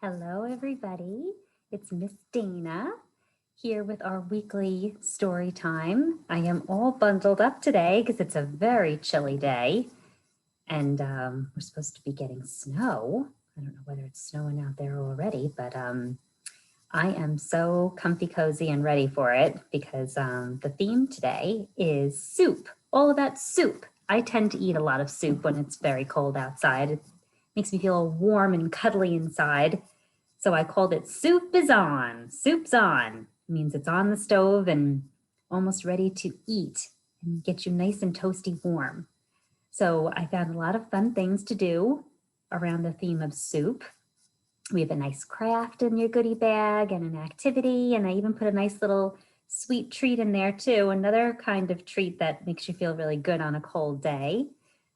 Hello, everybody. It's Miss Dana here with our weekly story time. I am all bundled up today because it's a very chilly day and we're supposed to be getting snow. I don't know whether it's snowing out there already, but I am so comfy, cozy, and ready for it because the theme today is soup, all about soup. I tend to eat a lot of soup when it's very cold outside. It makes me feel warm and cuddly inside. So I called it Soup is On. Soup's on. It means it's on the stove and almost ready to eat and get you nice and toasty warm. So I found a lot of fun things to do around the theme of soup. We have a nice craft in your goodie bag and an activity, and I even put a nice little sweet treat in there too, another kind of treat that makes you feel really good on a cold day.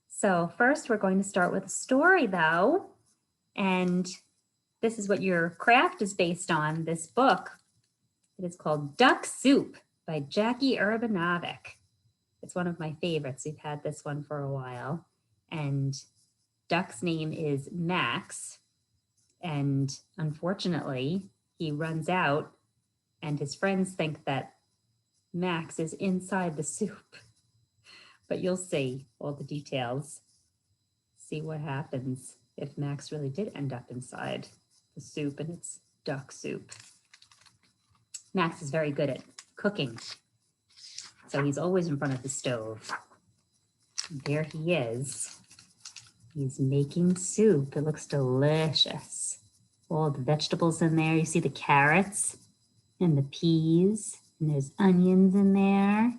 So first we're going to start with a story though, and this is what your craft is based on, this book. It is called Duck Soup by Jackie Urbanovic. It's one of my favorites. We've had this one for a while. And Duck's name is Max. And unfortunately, he runs out and his friends think that Max is inside the soup. But you'll see all the details. See what happens if Max really did end up inside the soup, and it's duck soup. Max is very good at cooking, so he's always in front of the stove. And there he is. He's making soup. It looks delicious. All the vegetables in there. You see the carrots and the peas, and there's onions in there.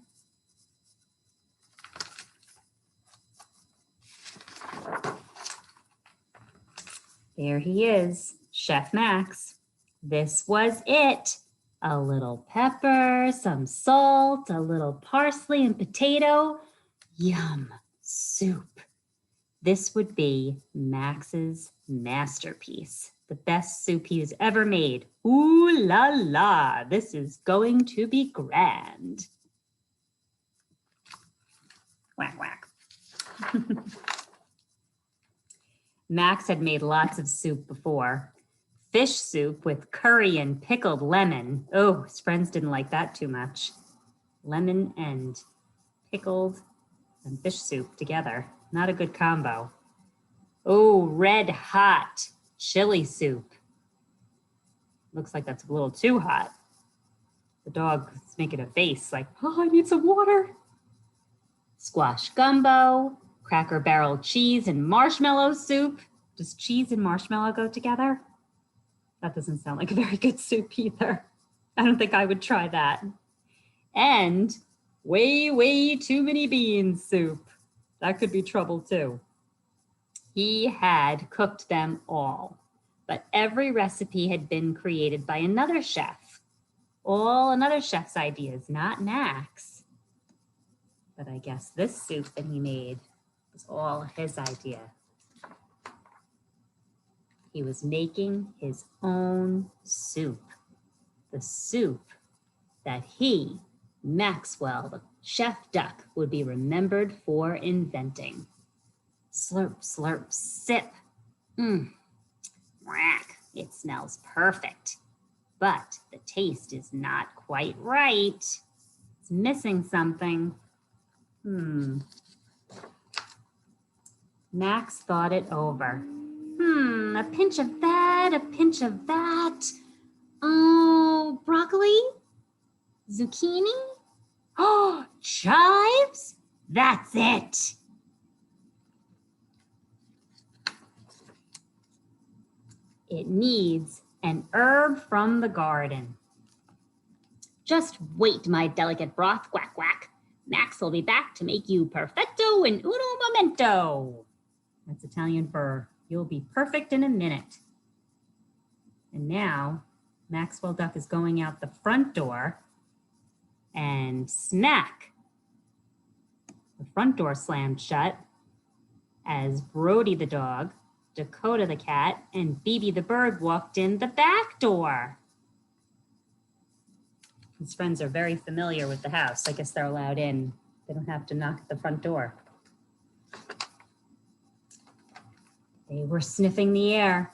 There he is, Chef Max. This was it. A little pepper, some salt, a little parsley and potato. Yum, soup. This would be Max's masterpiece, the best soup he's ever made. Ooh la la, this is going to be grand. Whack, whack. Max had made lots of soup before. Fish soup with curry and pickled lemon. Oh, his friends didn't like that too much. Lemon and pickled and fish soup together. Not a good combo. Oh, red hot chili soup. Looks like that's a little too hot. The dog is making a face like, oh, I need some water. Squash gumbo, Cracker Barrel cheese and marshmallow soup. Does cheese and marshmallow go together? That doesn't sound like a very good soup either. I don't think I would try that. And way too many beans soup. That could be trouble too. He had cooked them all, but every recipe had been created by another chef. All another chef's ideas, not Max. But I guess this soup that he made was all his idea. He was making his own soup. The soup that he, Maxwell, the chef duck, would be remembered for inventing. Slurp, slurp, sip. Whack. It smells perfect. But the taste is not quite right. It's missing something. Max thought it over. A pinch of that, a pinch of that. Oh, broccoli? Zucchini? Oh, chives? That's it. It needs an herb from the garden. Just wait, my delicate broth, quack, quack. Max will be back to make you perfetto in uno momento. That's Italian for you'll be perfect in a minute. And now Maxwell Duck is going out the front door and smack. The front door slammed shut as Brody the dog, Dakota the cat, and Bibi the bird walked in the back door. His friends are very familiar with the house. I guess they're allowed in. They don't have to knock at the front door. They were sniffing the air.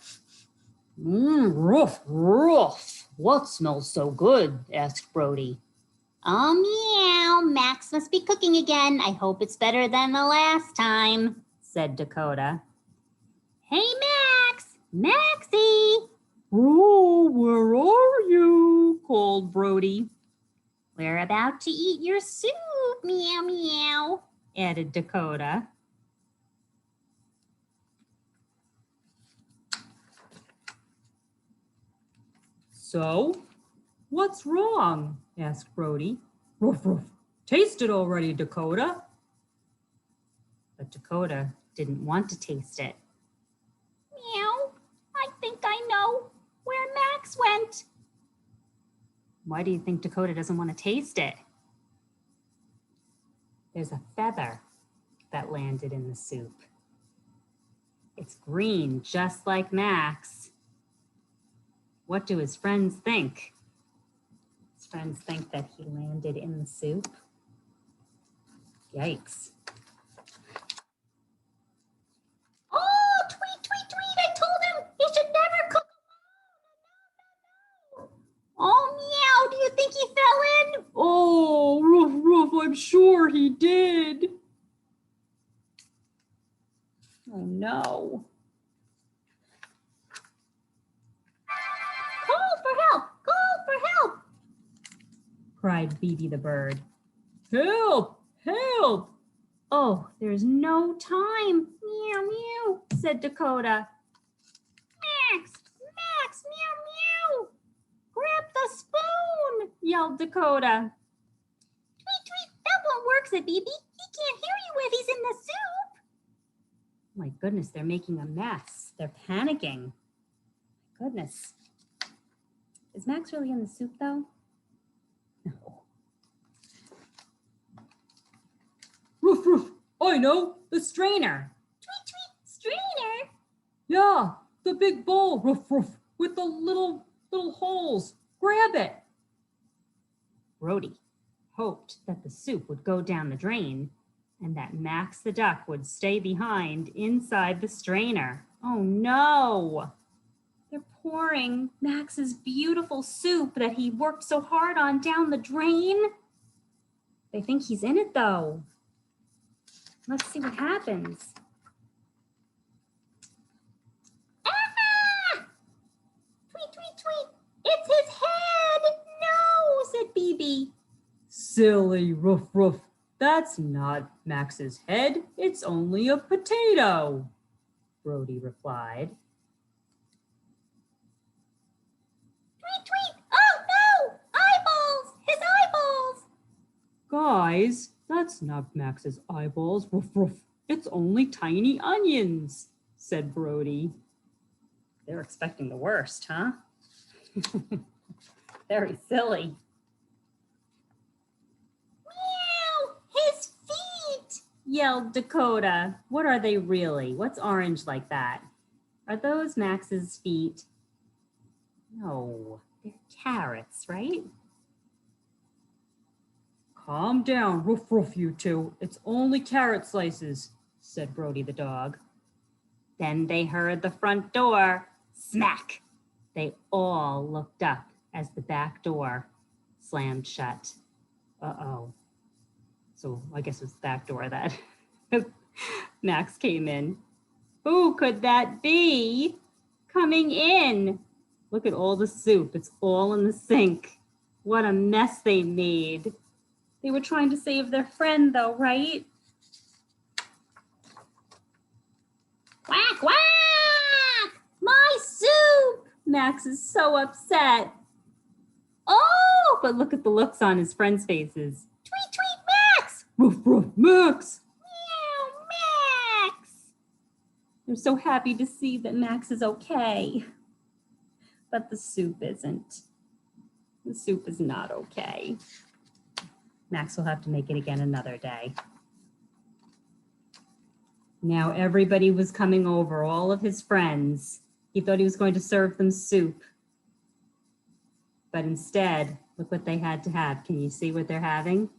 Roof, roof. What smells so good? Asked Brody. Oh, meow. Max must be cooking again. I hope it's better than the last time, said Dakota. Hey, Max! Maxie! Oh, where are you? Called Brody. We're about to eat your soup, meow, meow, added Dakota. So, what's wrong? Asked Brody. Ruff, ruff. Taste it already, Dakota. But Dakota didn't want to taste it. Meow, I think I know where Max went. Why do you think Dakota doesn't want to taste it? There's a feather that landed in the soup. It's green, just like Max. What do his friends think? His friends think that he landed in the soup. Yikes. Oh, tweet, tweet, tweet. I told him he should never cook alone. Oh, meow. Do you think he fell in? Oh, Ruff, Ruff, I'm sure he did. Oh, no. Call for help! Call for help! Cried Beebe the bird. Help! Help! Oh, there's no time. Meow, meow, said Dakota. Max! Max! Meow, meow! Grab the spoon! Yelled Dakota. Tweet, tweet! That won't work, said Beebe. He can't hear you if he's in the soup. My goodness, they're making a mess. They're panicking. My goodness. Is Max really in the soup, though? No. Ruff, Ruff, I know, the strainer. Tweet, tweet! Strainer? Yeah, the big bowl, Ruff, Ruff, with the little holes. Grab it. Brody hoped that the soup would go down the drain and that Max the duck would stay behind inside the strainer. Oh no! They're pouring Max's beautiful soup that he worked so hard on down the drain. They think he's in it though. Let's see what happens. Ah! Tweet, tweet, tweet! It's his head! No, said Beebe. Silly, Ruff, Ruff. That's not Max's head. It's only a potato, Brody replied. Tweet, tweet! Oh no! Eyeballs! His eyeballs! Guys, that's not Max's eyeballs, Ruff, Ruff. It's only tiny onions, said Brody. They're expecting the worst, huh? Very silly. Meow! His feet! Yelled Dakota. What are they really? What's orange like that? Are those Max's feet? No, they're carrots, right? Calm down, Ruff, Ruff, you two. It's only carrot slices, said Brody the dog. Then they heard the front door. Smack! They all looked up as the back door slammed shut. Uh-oh. So I guess it was the back door that Max came in. Who could that be coming in? Look at all the soup. It's all in the sink. What a mess they made. They were trying to save their friend though, right? Quack, quack! My soup! Max is so upset. Oh, but look at the looks on his friends' faces. Tweet, tweet, Max! Ruff, Ruff, Max! Meow, Max! They're so happy to see that Max is okay. But the soup isn't. The soup is not okay. Max will have to make it again another day. Now everybody was coming over, all of his friends. He thought he was going to serve them soup. But instead, look what they had to have. Can you see what they're having?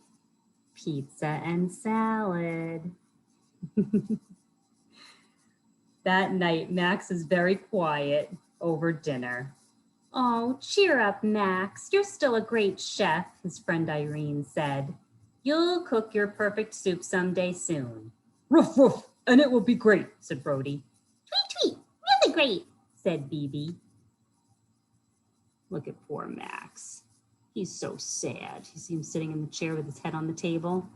Pizza and salad. That night, Max is very quiet. over dinner. Oh, cheer up, Max. You're still a great chef, his friend Irene said. You'll cook your perfect soup someday soon. Ruff, ruff, and it will be great, said Brody. Tweet, tweet. Really great. Said Bibi. Look at poor Max. He's so sad. You see him sitting in the chair with his head on the table.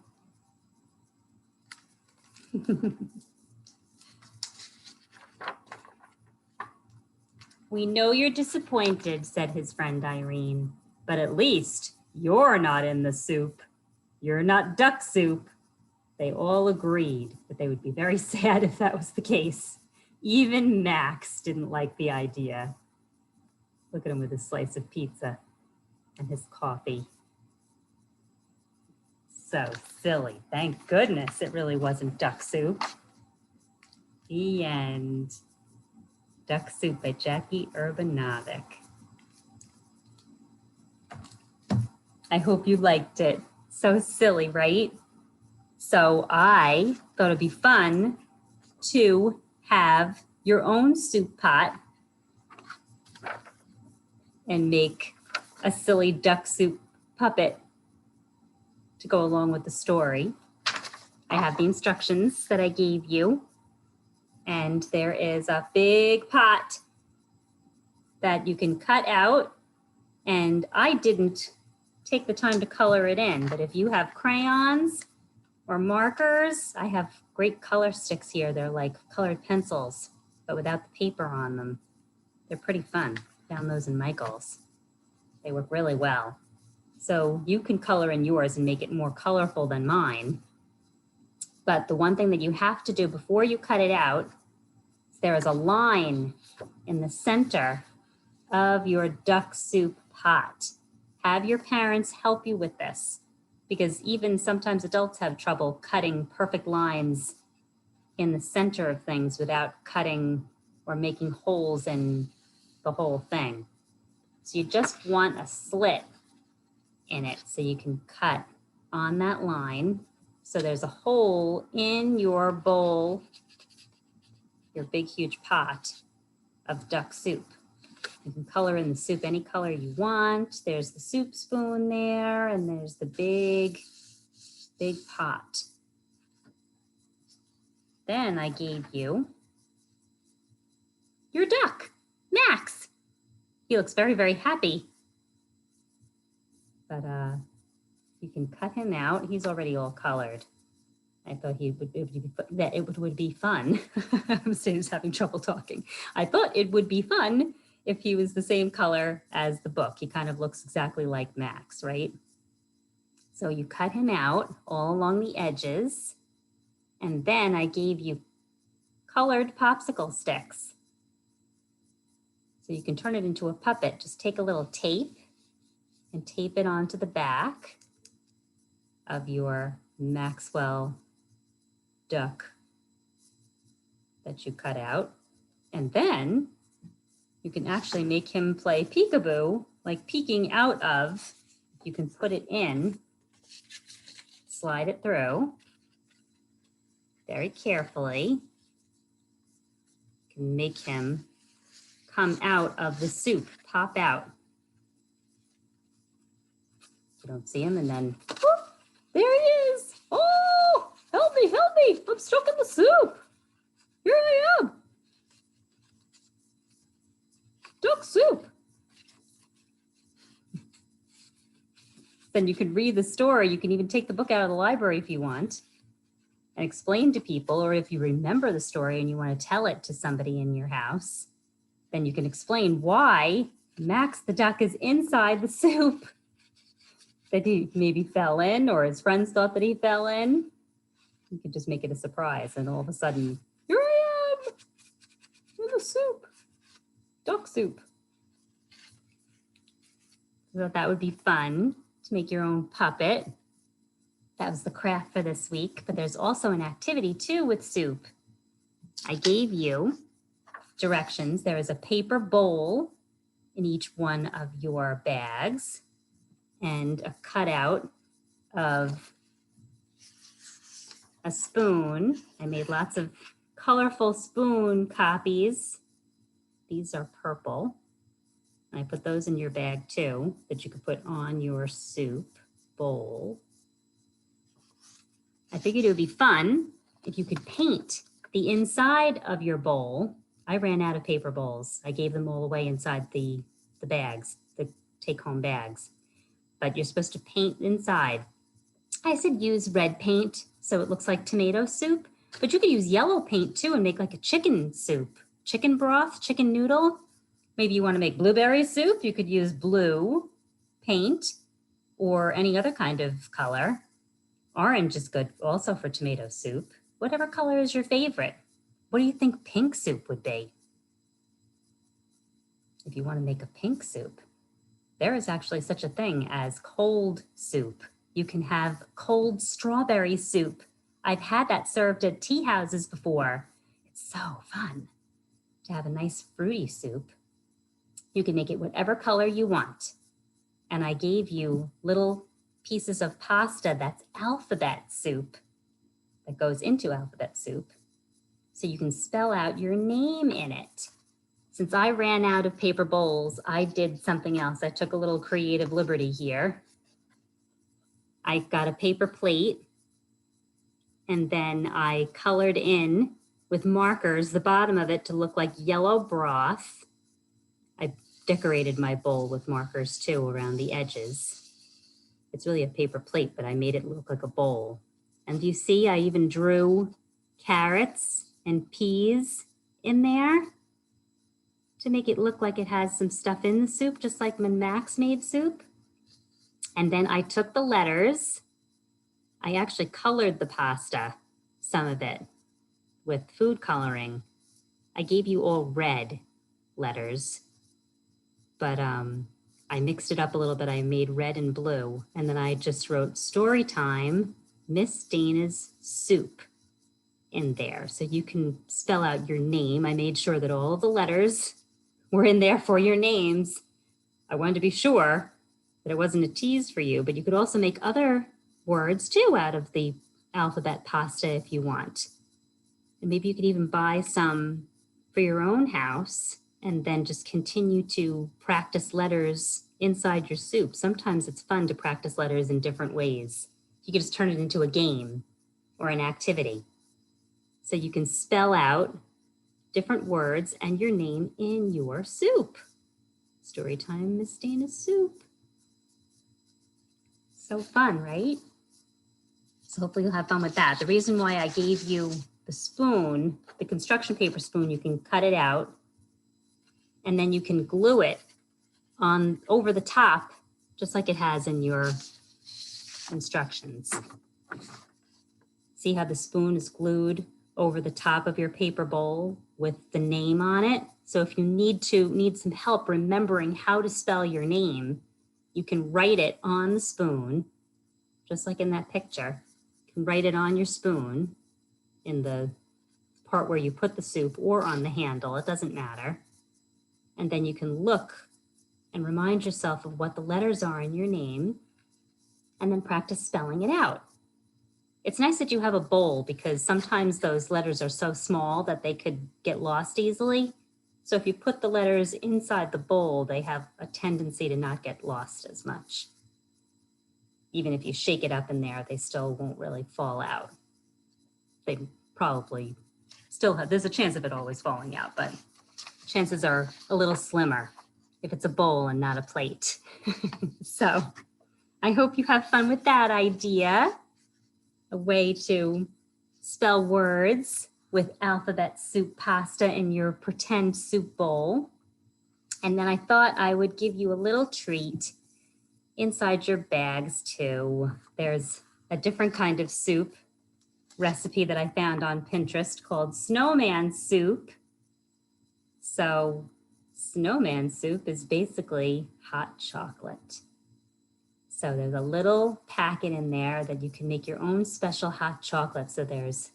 We know you're disappointed, said his friend Irene, but at least you're not in the soup. You're not duck soup. They all agreed that they would be very sad if that was the case. Even Max didn't like the idea. Look at him with his slice of pizza and his coffee. So silly. Thank goodness it really wasn't duck soup. The end. Duck Soup by Jackie Urbanovic. I hope you liked it. So silly, right? So I thought it'd be fun to have your own soup pot and make a silly duck soup puppet to go along with the story. I have the instructions that I gave you. And there is a big pot that you can cut out. And I didn't take the time to color it in, but if you have crayons or markers, I have great color sticks here. They're like colored pencils, but without the paper on them. They're pretty fun. Found those in Michael's. They work really well. So you can color in yours and make it more colorful than mine. But the one thing that you have to do before you cut it out, there is a line in the center of your duck soup pot. Have your parents help you with this, because even sometimes adults have trouble cutting perfect lines in the center of things without cutting or making holes in the whole thing. So you just want a slit in it so you can cut on that line. So there's a hole in your bowl, your big, huge pot of duck soup. You can color in the soup any color you want. There's the soup spoon there, and there's the big, big pot. Then I gave you your duck, Max. He looks very, very happy. But you can cut him out. He's already all colored. I thought it would be fun. I'm just having trouble talking. I thought it would be fun if he was the same color as the book. He kind of looks exactly like Max, right? So you cut him out all along the edges. And then I gave you colored popsicle sticks. So you can turn it into a puppet. Just take a little tape and tape it onto the back of your Maxwell duck that you cut out. And then you can actually make him play peekaboo, like peeking out of. You can put it in, slide it through very carefully. You can make him come out of the soup, pop out. You don't see him, and then whoop, there he is. Oh, help me, I'm stuck in the soup. Here I am. Duck soup. Then you can read the story. You can even take the book out of the library if you want and explain to people, or if you remember the story and you want to tell it to somebody in your house, then you can explain why Max the duck is inside the soup that he maybe fell in, or his friends thought that he fell in. You could just make it a surprise, and all of a sudden, here I am in the soup, duck soup. I thought that would be fun to make your own puppet. That was the craft for this week, but there's also an activity too with soup. I gave you directions. There is a paper bowl in each one of your bags and a cutout of a spoon. I made lots of colorful spoon copies These are purple. I put those in your bag too, that you could put on your soup bowl. I figured it would be fun if you could paint the inside of your bowl. I ran out of paper bowls. I gave them all away inside the bags, the take-home bags. But you're supposed to paint inside. I said use red paint so it looks like tomato soup, but you could use yellow paint too and make like a chicken soup, chicken broth, chicken noodle. Maybe you want to make blueberry soup. You could use blue paint or any other kind of color. Orange is good also for tomato soup. Whatever color is your favorite. What do you think pink soup would be? If you want to make a pink soup, there is actually such a thing as cold soup. You can have cold strawberry soup. I've had that served at tea houses before. It's so fun to have a nice fruity soup. You can make it whatever color you want. And I gave you little pieces of pasta that's alphabet soup that goes into alphabet soup. So you can spell out your name in it. Since I ran out of paper bowls, I did something else. I took a little creative liberty here. I got a paper plate and then I colored in with markers the bottom of it to look like yellow broth. I decorated my bowl with markers too around the edges. It's really a paper plate, but I made it look like a bowl. And you see, I even drew carrots and peas in there to make it look like it has some stuff in the soup, just like when Max made soup. And then I took the letters. I actually colored the pasta, some of it, with food coloring. I gave you all red letters, but I mixed it up a little bit. I made red and blue, and then I just wrote Storytime, Miss Dana's Soup in there. So you can spell out your name. I made sure that all of the letters were in there for your names. I wanted to be sure that it wasn't a tease for you, but you could also make other words too out of the alphabet pasta if you want. And maybe you could even buy some for your own house and then just continue to practice letters inside your soup. Sometimes it's fun to practice letters in different ways. You could just turn it into a game or an activity. So you can spell out different words and your name in your soup. Storytime, Miss Dana's Soup. So fun, right? So hopefully you'll have fun with that. The reason why I gave you the spoon, the construction paper spoon, you can cut it out and then you can glue it on over the top, just like it has in your instructions. See how the spoon is glued over the top of your paper bowl with the name on it? So if you need some help remembering how to spell your name, you can write it on the spoon, just like in that picture. You can write it on your spoon in the part where you put the soup or on the handle, it doesn't matter. And then you can look and remind yourself of what the letters are in your name and then practice spelling it out. It's nice that you have a bowl because sometimes those letters are so small that they could get lost easily. So if you put the letters inside the bowl, they have a tendency to not get lost as much. Even if you shake it up in there, they still won't really fall out. They probably still have, there's a chance of it always falling out, but chances are a little slimmer if it's a bowl and not a plate. So I hope you have fun with that idea. A way to spell words with alphabet soup pasta in your pretend soup bowl. And then I thought I would give you a little treat inside your bags too. There's a different kind of soup recipe that I found on Pinterest called snowman soup. So snowman soup is basically hot chocolate. So there's a little packet in there that you can make your own special hot chocolate. So there's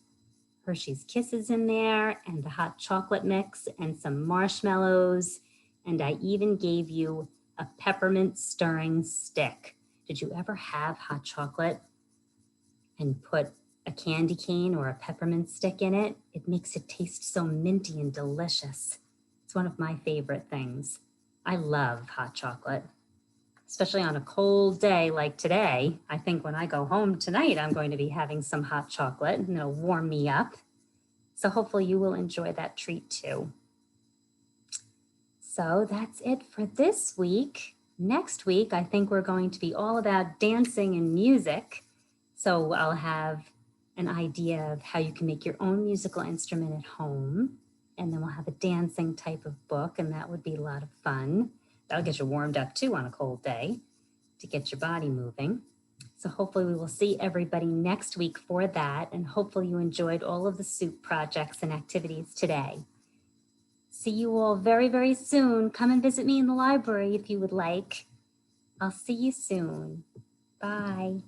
Hershey's Kisses in there and the hot chocolate mix and some marshmallows. And I even gave you a peppermint stirring stick. Did you ever have hot chocolate and put a candy cane or a peppermint stick in it? It makes it taste so minty and delicious. It's It's one of my favorite things. I love hot chocolate, especially on a cold day like today. I think when I go home tonight, I'm going to be having some hot chocolate and it'll warm me up. So hopefully you will enjoy that treat too. So that's it for this week. Next week, I think we're going to be all about dancing and music. So I'll have an idea of how you can make your own musical instrument at home. And then we'll have a dancing type of book, and that would be a lot of fun. That'll get you warmed up too on a cold day to get your body moving. So hopefully we will see everybody next week for that. And hopefully you enjoyed all of the soup projects and activities today. See you all very, very soon. Come and visit me in the library if you would like. I'll see you soon. Bye.